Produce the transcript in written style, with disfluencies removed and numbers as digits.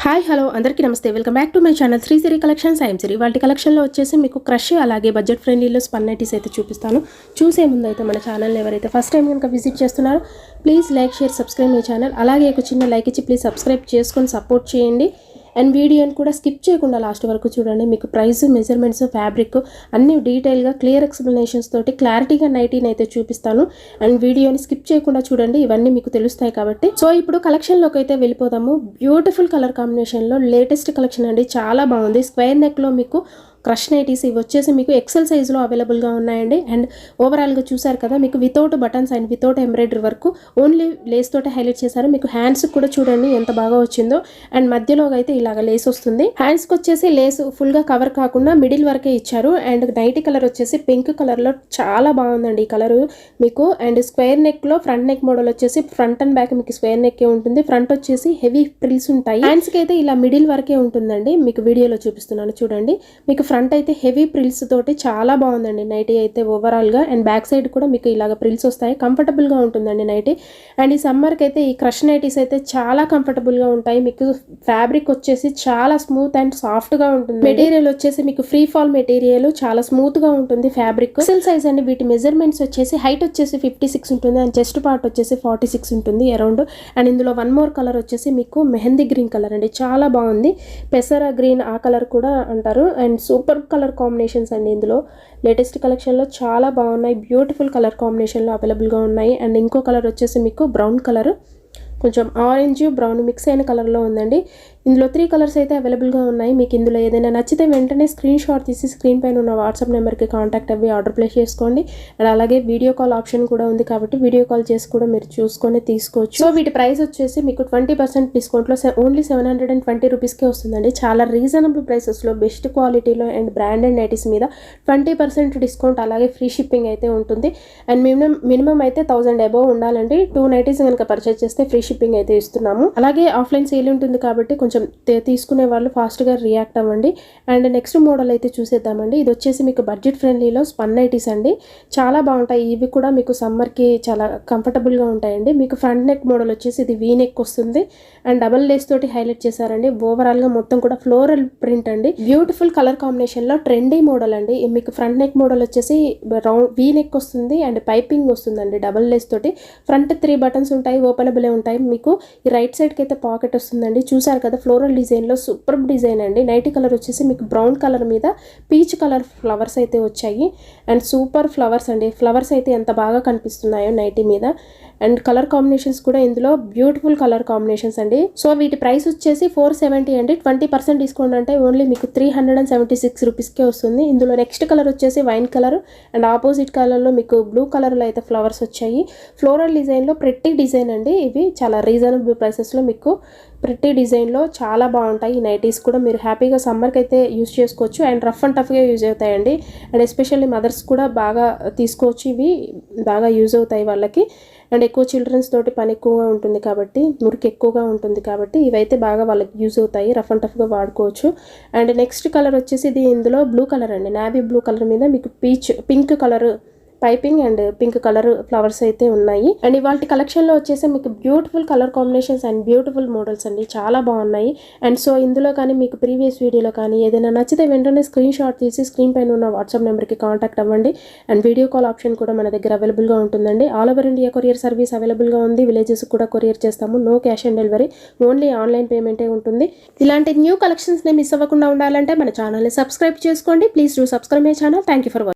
Hi hello అందరికీ నమస్తే. Welcome back to my channel Srisiri collections. I'm Siri. వాటి కలెక్షన్లో వచ్చేసి మీకు క్రష్ అలాగే బడ్జెట్ ఫ్రెండ్లీలో స్పన్ నైటీస్ అయితే చూపిస్తాను. చూసే ముందు అయితే మన ఛానల్ని ఎవరైతే ఫస్ట్ టైం కనుక విజిట్ చేస్తున్నారో please like share subscribe my channel. అలాగే ఒక చిన్న లైక్ ఇచ్చి ప్లీజ్ సబ్స్క్రైబ్ చేసుకొని సపోర్ట్ చేయండి. అండ్ వీడియోని కూడా స్కిప్ చేయకుండా లాస్ట్ వరకు చూడండి. మీకు ప్రైస్, మెజర్మెంట్స్, ఫ్యాబ్రిక్ అన్ని డీటెయిల్గా క్లియర్ ఎక్స్ప్లెనేషన్స్ తోటి క్లారిటీగా నైటీని అయితే చూపిస్తాను. అండ్ వీడియోని స్కిప్ చేయకుండా చూడండి, ఇవన్నీ మీకు తెలుస్తాయి కాబట్టి. సో ఇప్పుడు కలెక్షన్లోకి అయితే వెళ్ళిపోదాము. బ్యూటిఫుల్ కలర్ కాంబినేషన్లో లేటెస్ట్ కలెక్షన్ అండి, చాలా బాగుంది. స్క్వేర్ నెక్లో మీకు క్రష్ నైటీస్ ఇవి వచ్చేసి మీకు ఎక్సెల్ సైజులో అవైలబుల్గా ఉన్నాయండి. అండ్ ఓవరాల్గా చూసారు కదా, మీకు without buttons and without embroidery work only lace తోటే హైలైట్ చేశారు. మీకు హ్యాండ్స్ కూడా చూడండి ఎంత బాగా వచ్చిందో. అండ్ మధ్యలో అయితే ఇలాగ లేస్ వస్తుంది. హ్యాండ్స్కి వచ్చేసి లేస్ ఫుల్గా కవర్ కాకుండా మిడిల్ వరకే ఇచ్చారు. అండ్ నైటీ కలర్ వచ్చేసి పింక్ కలర్లో చాలా బాగుందండి ఈ కలర్ మీకు. అండ్ స్క్వేర్ నెక్లో ఫ్రంట్ నెక్ మోడల్ వచ్చేసి ఫ్రంట్ అండ్ బ్యాక్ మీకు స్క్వేర్ నెక్కే ఉంటుంది. ఫ్రంట్ వచ్చేసి హెవీ ఫ్రిల్స్ ఉంటాయి. హ్యాండ్స్కి అయితే ఇలా మిడిల్ వరకే ఉంటుందండి. మీకు వీడియోలో చూపిస్తున్నాను చూడండి. మీకు ఫ్రంట్ అయితే హెవీ ప్రిల్స్ తోటి చాలా బాగుందండి నైటీ అయితే ఓవరాల్గా. అండ్ బ్యాక్ సైడ్ కూడా మీకు ఇలాగ ప్రిల్స్ వస్తాయి. కంఫర్టబుల్గా ఉంటుందండి నైటీ. అండ్ ఈ సమ్మర్కి అయితే ఈ క్రష్ నైటీస్ అయితే చాలా కంఫర్టబుల్గా ఉంటాయి. మీకు ఫ్యాబ్రిక్ వచ్చేసి చాలా స్మూత్ అండ్ సాఫ్ట్గా ఉంటుంది. మెటీరియల్ వచ్చేసి మీకు ఫ్రీ ఫాల్ మెటీరియల్, చాలా స్మూత్గా ఉంటుంది ఫ్యాబ్రిక్. ఎక్సెల్ సైజ్ అండి. వీటి మెజర్మెంట్స్ వచ్చేసి హైట్ వచ్చేసి 56 ఉంటుంది. అండ్ చెస్ట్ పార్ట్ వచ్చేసి 46 ఉంటుంది అరౌండ్. అండ్ ఇందులో వన్ మోర్ కలర్ వచ్చేసి మీకు మెహందీ గ్రీన్ కలర్ అండి, చాలా బాగుంది. పెసర గ్రీన్ ఆ కలర్ కూడా అంటారు. అండ్ సూపర్ కలర్ కాంబినేషన్స్ అండి. ఇందులో లేటెస్ట్ కలెక్షన్లో చాలా బాగున్నాయి. బ్యూటిఫుల్ కలర్ కాంబినేషన్లో అవైలబుల్గా ఉన్నాయి. అండ్ ఇంకో కలర్ వచ్చేసి మీకు బ్రౌన్ కలర్, కొంచెం ఆరెంజ్ బ్రౌన్ మిక్స్ అయిన కలర్లో ఉందండి. ఇందులో 3 కలర్స్ అయితే అవైలబుల్గా ఉన్నాయి. మీకు ఇందులో ఏదైనా నచ్చితే వెంటనే స్క్రీన్ షాట్ తీసి స్క్రీన్ పైన ఉన్న వాట్సాప్ నెంబర్కి కాంటాక్ట్ అవ్వి ఆర్డర్ ప్లేస్ చేసుకోండి. అండ్ అలాగే వీడియో కాల్ ఆప్షన్ కూడా ఉంది కాబట్టి వీడియో కాల్ చేసి కూడా మీరు చూసుకొని తీసుకోవచ్చు. సో వీటి ప్రైస్ వచ్చేసి మీకు 20% డిస్కౌంట్లో ఓన్లీ 720 రూపీస్కే వస్తుందండి. చాలా రీజనబుల్ ప్రైసెస్లో బెస్ట్ క్వాలిటీలో అండ్ బ్రాండెడ్ నైటీస్ మీద 20% డిస్కౌంట్, అలాగే ఫ్రీ షిప్పింగ్ అయితే ఉంటుంది. అండ్ మినిమం అయితే 1000 అబోవ్ ఉండాలండి. 2 నైటీస్ కనుక పర్చేస్ చేస్తే ఫ్రీ షిప్పింగ్ అయితే ఇస్తున్నాము. అలాగే ఆఫ్లైన్ సేల్ ఉంటుంది కాబట్టి కొంచెం తీసుకునే వాళ్ళు ఫాస్ట్గా రియాక్ట్ అవ్వండి. అండ్ నెక్స్ట్ మోడల్ అయితే చూసేద్దామండి. ఇది వచ్చేసి మీకు బడ్జెట్ ఫ్రెండ్లీలో స్పన్ నైటీస్ అండి, చాలా బాగుంటాయి. ఇవి కూడా మీకు సమ్మర్కి చాలా కంఫర్టబుల్గా ఉంటాయండి. మీకు ఫ్రంట్ నెక్ మోడల్ వచ్చేసి ఇది వీ నెక్ వస్తుంది. అండ్ డబల్ లేస్ తోటి హైలైట్ చేశారండి. ఓవరాల్గా మొత్తం కూడా ఫ్లోరల్ ప్రింట్ అండి. బ్యూటిఫుల్ కలర్ కాంబినేషన్లో ట్రెండీ మోడల్ అండి. మీకు ఫ్రంట్ నెక్ మోడల్ వచ్చేసి రౌండ్ వీ నెక్ వస్తుంది. అండ్ పైపింగ్ వస్తుందండి డబల్ లేస్ తోటి. ఫ్రంట్ 3 బటన్స్ ఉంటాయి, ఓపెనబుల్ ఉంటాయి. మీకు ఈ రైట్ సైడ్కి అయితే పాకెట్ వస్తుందండి. చూసారు కదా, ఫ్లోరల్ డిజైన్లో సూపర్ డిజైన్ అండి. నైటీ కలర్ వచ్చేసి మీకు బ్రౌన్ కలర్ మీద పీచ్ కలర్ ఫ్లవర్స్ అయితే వచ్చాయి. అండ్ సూపర్ ఫ్లవర్స్ అండి. ఫ్లవర్స్ అయితే ఎంత బాగా కనిపిస్తున్నాయో నైటీ మీద. అండ్ కలర్ కాంబినేషన్స్ కూడా ఇందులో బ్యూటిఫుల్ కలర్ కాంబినేషన్స్ అండి. సో వీటి ప్రైస్ వచ్చేసి 470 అండి. 20% డిస్కౌంట్ అంటే ఓన్లీ మీకు 376 రూపీస్కే వస్తుంది. ఇందులో నెక్స్ట్ కలర్ వచ్చేసి వైన్ కలర్. అండ్ ఆపోజిట్ కలర్లో మీకు బ్లూ కలర్లో అయితే ఫ్లవర్స్ వచ్చాయి. ఫ్లోరల్ డిజైన్లో ప్రెట్టి డిజైన్ అండి. ఇవి చాలా రీజనబుల్ ప్రైసెస్లో మీకు ప్రెట్టి డిజైన్లో చాలా బాగుంటాయి. ఈ నైటీస్ కూడా మీరు హ్యాపీగా సమ్మర్కి అయితే యూజ్ చేసుకోవచ్చు. అండ్ రఫ్ అండ్ టఫ్గా యూజ్ అవుతాయండి. అండ్ ఎస్పెషల్లీ మదర్స్ కూడా బాగా తీసుకోవచ్చు. ఇవి బాగా యూజ్ అవుతాయి వాళ్ళకి. అండ్ ఎక్కువ చిల్డ్రన్స్ తోటి పని ఎక్కువగా ఉంటుంది కాబట్టి, మురికి ఎక్కువగా ఉంటుంది కాబట్టి ఇవైతే బాగా వాళ్ళకి యూజ్ అవుతాయి. రఫ్ అండ్ టఫ్గా వాడుకోవచ్చు. అండ్ నెక్స్ట్ కలర్ వచ్చేసి ఇది ఇందులో బ్లూ కలర్ అండి. నావీ బ్లూ కలర్ మీద మీకు pink colour piping and pink colour flowers అయితే ఉన్నాయి. అండ్ ఇవాళ కలెక్షన్లో వచ్చేసి మీకు beautiful colour combinations and beautiful models అండి, చాలా బాగున్నాయి. అండ్ సో ఇందులో కానీ మీకు ప్రీవియస్ వీడియోలో కానీ ఏదైనా నచ్చితే వెంటనే స్క్రీన్ షాట్ తీసి స్క్రీన్ పైన ఉన్న వాట్సాప్ నెంబర్కి కాంటాక్ట్ అవ్వండి. అండ్ వీడియో కాల్ ఆప్షన్ కూడా మన దగ్గర అవైలబుల్గా ఉంటుందండి. All over India courier service అవైలబుల్గా ఉంది. విలేజెస్ కూడా కొరియర్ చేస్తాము. No cash on delivery, only online పేమెంటే ఉంటుంది. ఇలాంటి న్యూ కలెక్షన్స్ని మిస్ అవ్వకుండా ఉండాలంటే మన ఛానల్ని సబ్స్క్రైబ్ చేసుకోండి. Please do subscribe my channel. Thank you for watching.